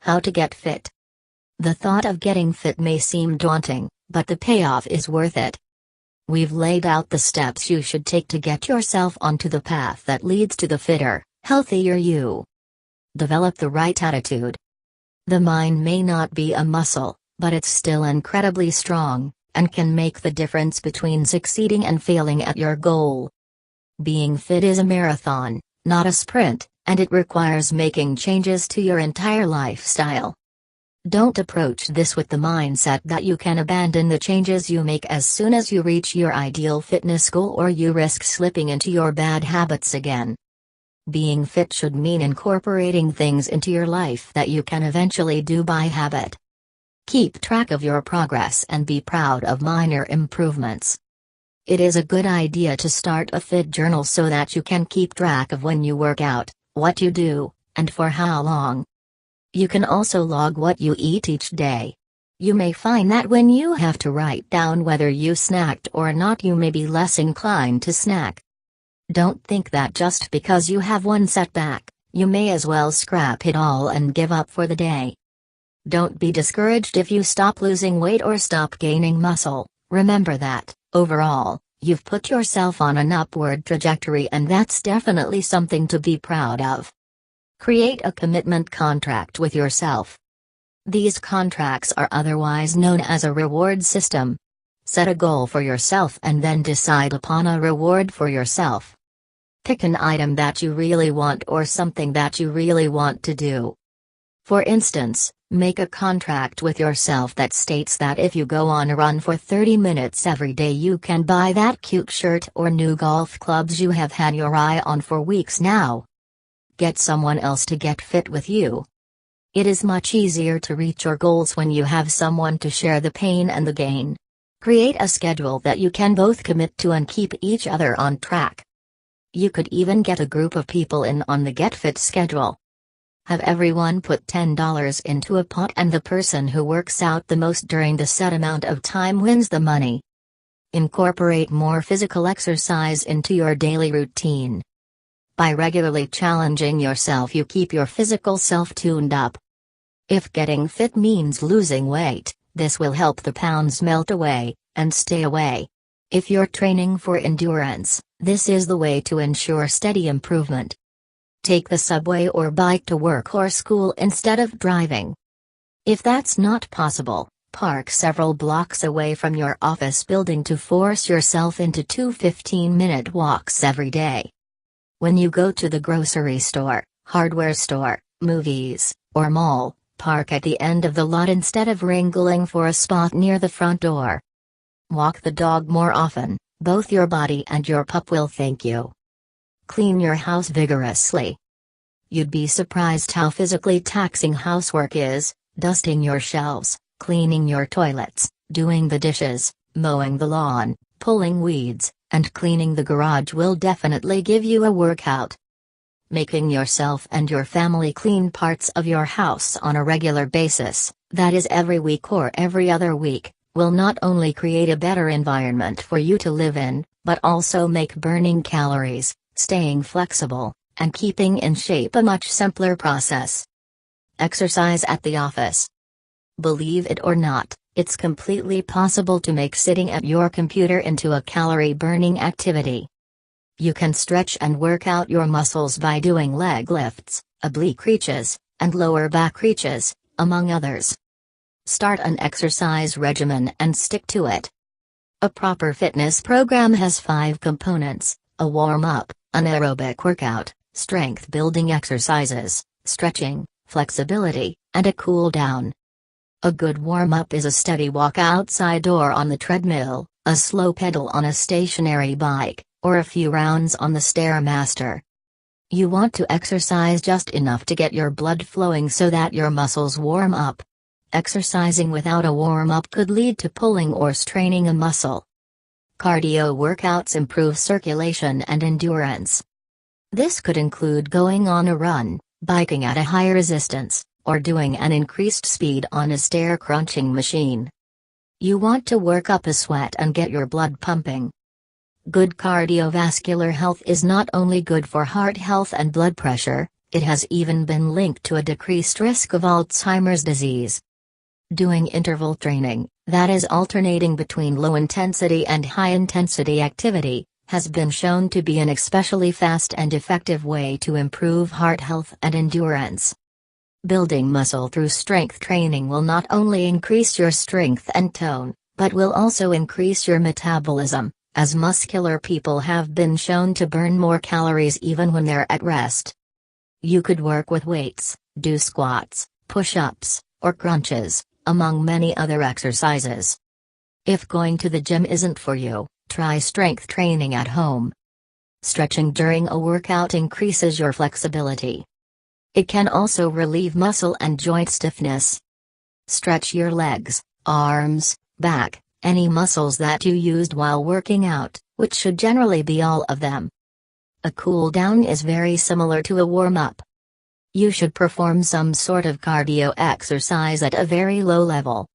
How to get fit. The thought of getting fit may seem daunting, but the payoff is worth it. We've laid out the steps you should take to get yourself onto the path that leads to the fitter, healthier you. Develop the right attitude. The mind may not be a muscle, but it's still incredibly strong, and can make the difference between succeeding and failing at your goal. Being fit is a marathon, not a sprint, and it requires making changes to your entire lifestyle. Don't approach this with the mindset that you can abandon the changes you make as soon as you reach your ideal fitness goal, or you risk slipping into your bad habits again. Being fit should mean incorporating things into your life that you can eventually do by habit. Keep track of your progress and be proud of minor improvements. It is a good idea to start a fit journal so that you can keep track of when you work out, what you do, and for how long. You can also log what you eat each day. You may find that when you have to write down whether you snacked or not, you may be less inclined to snack. Don't think that just because you have one setback, you may as well scrap it all and give up for the day. Don't be discouraged if you stop losing weight or stop gaining muscle. Remember that, overall, you've put yourself on an upward trajectory, and that's definitely something to be proud of. Create a commitment contract with yourself. These contracts are otherwise known as a reward system. Set a goal for yourself and then decide upon a reward for yourself. Pick an item that you really want or something that you really want to do. For instance, make a contract with yourself that states that if you go on a run for 30 minutes every day, you can buy that cute shirt or new golf clubs you have had your eye on for weeks now. Get someone else to get fit with you. It is much easier to reach your goals when you have someone to share the pain and the gain. Create a schedule that you can both commit to and keep each other on track. You could even get a group of people in on the Get Fit schedule. Have everyone put $10 into a pot, and the person who works out the most during the set amount of time wins the money. Incorporate more physical exercise into your daily routine. By regularly challenging yourself, you keep your physical self tuned up. If getting fit means losing weight, this will help the pounds melt away, and stay away. If you're training for endurance, this is the way to ensure steady improvement. Take the subway or bike to work or school instead of driving. If that's not possible, park several blocks away from your office building to force yourself into 2 15-minute walks every day. When you go to the grocery store, hardware store, movies, or mall, park at the end of the lot instead of wrangling for a spot near the front door. Walk the dog more often, both your body and your pup will thank you. Clean your house vigorously. You'd be surprised how physically taxing housework is. Dusting your shelves, cleaning your toilets, doing the dishes, mowing the lawn, pulling weeds, and cleaning the garage will definitely give you a workout. Making yourself and your family clean parts of your house on a regular basis, that is every week or every other week, will not only create a better environment for you to live in, but also make burning calories, staying flexible, and keeping in shape a much simpler process. Exercise at the office. Believe it or not, it's completely possible to make sitting at your computer into a calorie-burning activity. You can stretch and work out your muscles by doing leg lifts, oblique reaches, and lower back reaches, among others. Start an exercise regimen and stick to it. A proper fitness program has 5 components: a warm-up, an aerobic workout, strength-building exercises, stretching, flexibility, and a cool-down. A good warm-up is a steady walk outside or on the treadmill, a slow pedal on a stationary bike, or a few rounds on the Stairmaster. You want to exercise just enough to get your blood flowing so that your muscles warm up. Exercising without a warm-up could lead to pulling or straining a muscle. Cardio workouts improve circulation and endurance. This could include going on a run, biking at a high resistance, or doing an increased speed on a stair-crunching machine. You want to work up a sweat and get your blood pumping. Good cardiovascular health is not only good for heart health and blood pressure, It has even been linked to a decreased risk of Alzheimer's disease. Doing interval training, that is alternating between low-intensity and high-intensity activity, has been shown to be an especially fast and effective way to improve heart health and endurance. Building muscle through strength training will not only increase your strength and tone, but will also increase your metabolism, as muscular people have been shown to burn more calories even when they're at rest. You could work with weights, do squats, push-ups, or crunches, among many other exercises. If going to the gym isn't for you, try strength training at home. Stretching during a workout increases your flexibility. It can also relieve muscle and joint stiffness. Stretch your legs, arms, back, any muscles that you used while working out, which should generally be all of them. A cool down is very similar to a warm-up. You should perform some sort of cardio exercise at a very low level.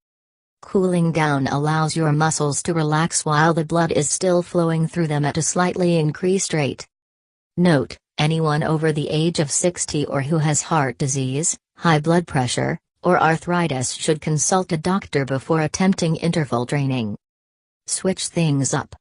Cooling down allows your muscles to relax while the blood is still flowing through them at a slightly increased rate. Note, anyone over the age of 60 or who has heart disease, high blood pressure, or arthritis should consult a doctor before attempting interval training. Switch things up.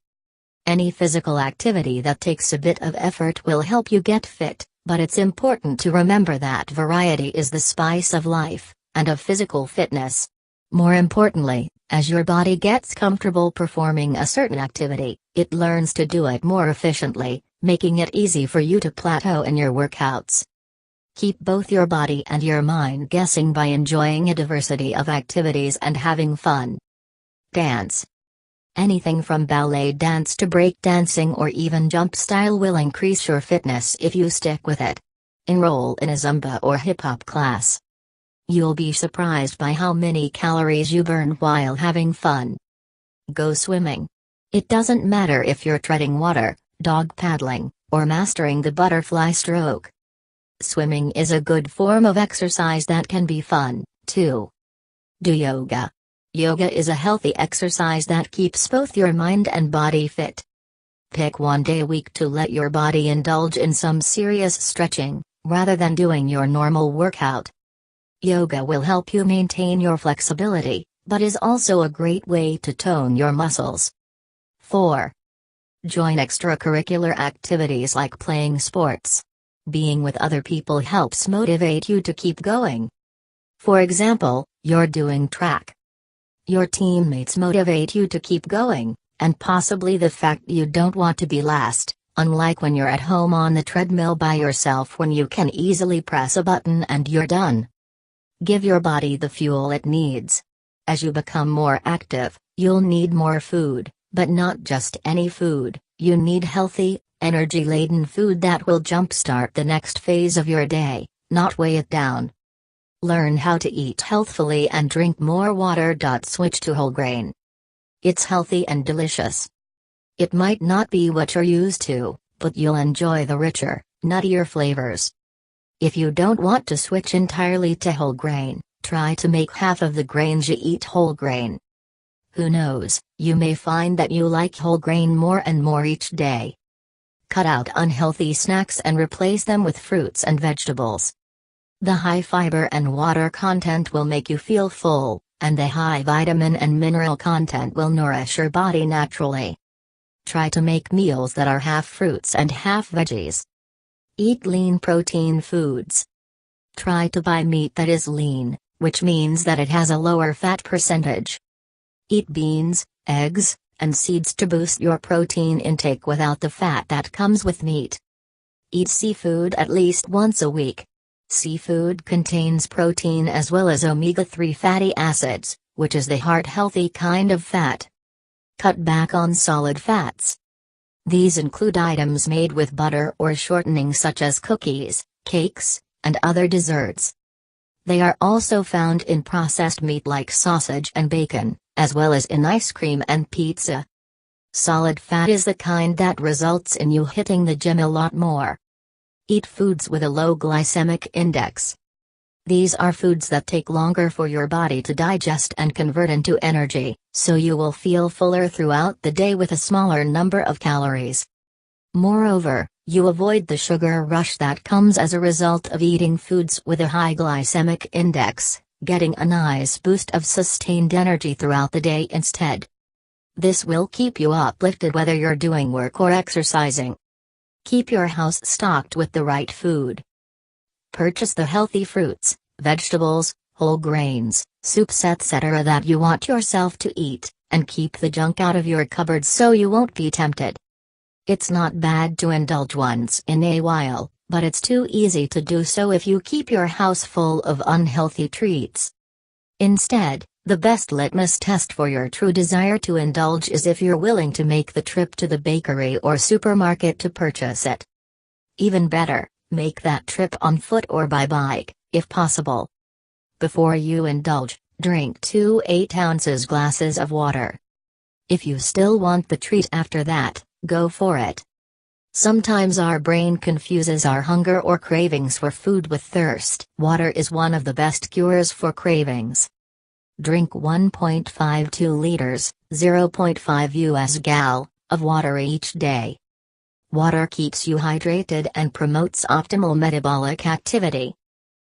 Any physical activity that takes a bit of effort will help you get fit, but it's important to remember that variety is the spice of life, and of physical fitness. More importantly, as your body gets comfortable performing a certain activity, it learns to do it more efficiently, making it easy for you to plateau in your workouts. Keep both your body and your mind guessing by enjoying a diversity of activities and having fun. Dance. Anything from ballet dance to break dancing or even jump style will increase your fitness if you stick with it. Enroll in a Zumba or hip-hop class. You'll be surprised by how many calories you burn while having fun. Go swimming. It doesn't matter if you're treading water, dog paddling, or mastering the butterfly stroke. Swimming is a good form of exercise that can be fun, too. Do yoga. Yoga is a healthy exercise that keeps both your mind and body fit. Pick one day a week to let your body indulge in some serious stretching, rather than doing your normal workout. Yoga will help you maintain your flexibility, but is also a great way to tone your muscles. 4. Join extracurricular activities like playing sports. Being with other people helps motivate you to keep going. For example, you're doing track. Your teammates motivate you to keep going, and possibly the fact you don't want to be last, unlike when you're at home on the treadmill by yourself when you can easily press a button and you're done. Give your body the fuel it needs. As you become more active, you'll need more food, but not just any food. You need healthy, energy-laden food that will jumpstart the next phase of your day, not weigh it down. Learn how to eat healthfully and drink more water. Switch to whole grain. It's healthy and delicious. It might not be what you're used to, but you'll enjoy the richer, nuttier flavors. If you don't want to switch entirely to whole grain, try to make half of the grains you eat whole grain. Who knows, you may find that you like whole grain more and more each day. Cut out unhealthy snacks and replace them with fruits and vegetables. The high fiber and water content will make you feel full, and the high vitamin and mineral content will nourish your body naturally. Try to make meals that are half fruits and half veggies. Eat lean protein foods. Try to buy meat that is lean, which means that it has a lower fat percentage. Eat beans, eggs, and seeds to boost your protein intake without the fat that comes with meat. Eat seafood at least once a week. Seafood contains protein as well as omega-3 fatty acids, which is the heart-healthy kind of fat. Cut back on solid fats. These include items made with butter or shortening such as cookies, cakes, and other desserts. They are also found in processed meat like sausage and bacon, as well as in ice cream and pizza. Solid fat is the kind that results in you hitting the gym a lot more. Eat foods with a low glycemic index. These are foods that take longer for your body to digest and convert into energy, so you will feel fuller throughout the day with a smaller number of calories. Moreover, You avoid the sugar rush that comes as a result of eating foods with a high glycemic index, getting a nice boost of sustained energy throughout the day instead. This will keep you uplifted whether you're doing work or exercising. Keep your house stocked with the right food. Purchase the healthy fruits, vegetables, whole grains, soups etc. that you want yourself to eat, and keep the junk out of your cupboard so you won't be tempted. It's not bad to indulge once in a while, but it's too easy to do so if you keep your house full of unhealthy treats. Instead, the best litmus test for your true desire to indulge is if you're willing to make the trip to the bakery or supermarket to purchase it. Even better, make that trip on foot or by bike, if possible. Before you indulge, drink 2 8-ounce glasses of water. If you still want the treat after that, go for it. Sometimes our brain confuses our hunger or cravings for food with thirst. Water is one of the best cures for cravings. Drink 1.52 liters, 0.5 US gal, of water each day. Water keeps you hydrated and promotes optimal metabolic activity.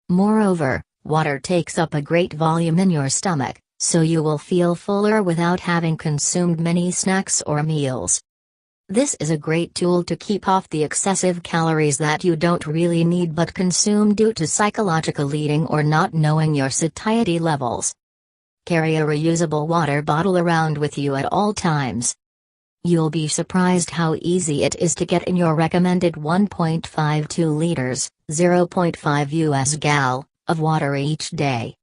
Moreover, water takes up a great volume in your stomach, so you will feel fuller without having consumed many snacks or meals. This is a great tool to keep off the excessive calories that you don't really need but consume due to psychological eating or not knowing your satiety levels. Carry a reusable water bottle around with you at all times. You'll be surprised how easy it is to get in your recommended 1.52 liters, 0.5 US gal, of water each day.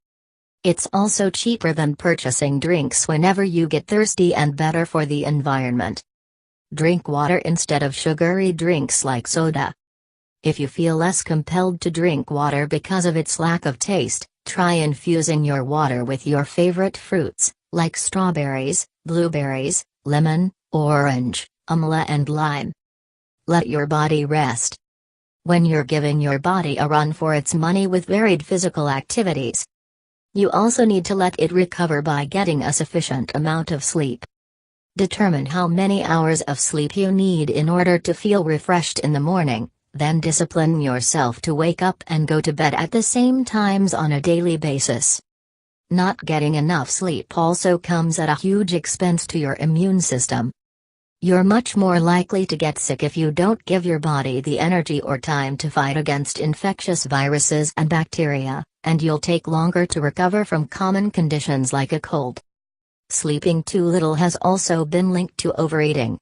It's also cheaper than purchasing drinks whenever you get thirsty and better for the environment. Drink water instead of sugary drinks like soda. If you feel less compelled to drink water because of its lack of taste, try infusing your water with your favorite fruits, like strawberries, blueberries, lemon, orange, amla and lime. Let your body rest. When you're giving your body a run for its money with varied physical activities, you also need to let it recover by getting a sufficient amount of sleep. Determine how many hours of sleep you need in order to feel refreshed in the morning, then discipline yourself to wake up and go to bed at the same times on a daily basis. Not getting enough sleep also comes at a huge expense to your immune system. You're much more likely to get sick if you don't give your body the energy or time to fight against infectious viruses and bacteria, and you'll take longer to recover from common conditions like a cold. Sleeping too little has also been linked to overeating.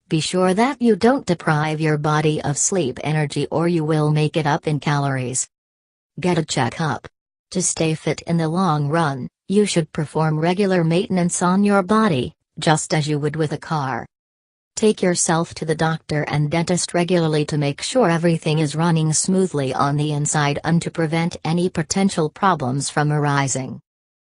Be sure that you don't deprive your body of sleep energy or you will make it up in calories. Get a checkup. To stay fit in the long run, you should perform regular maintenance on your body, just as you would with a car. Take yourself to the doctor and dentist regularly to make sure everything is running smoothly on the inside and to prevent any potential problems from arising.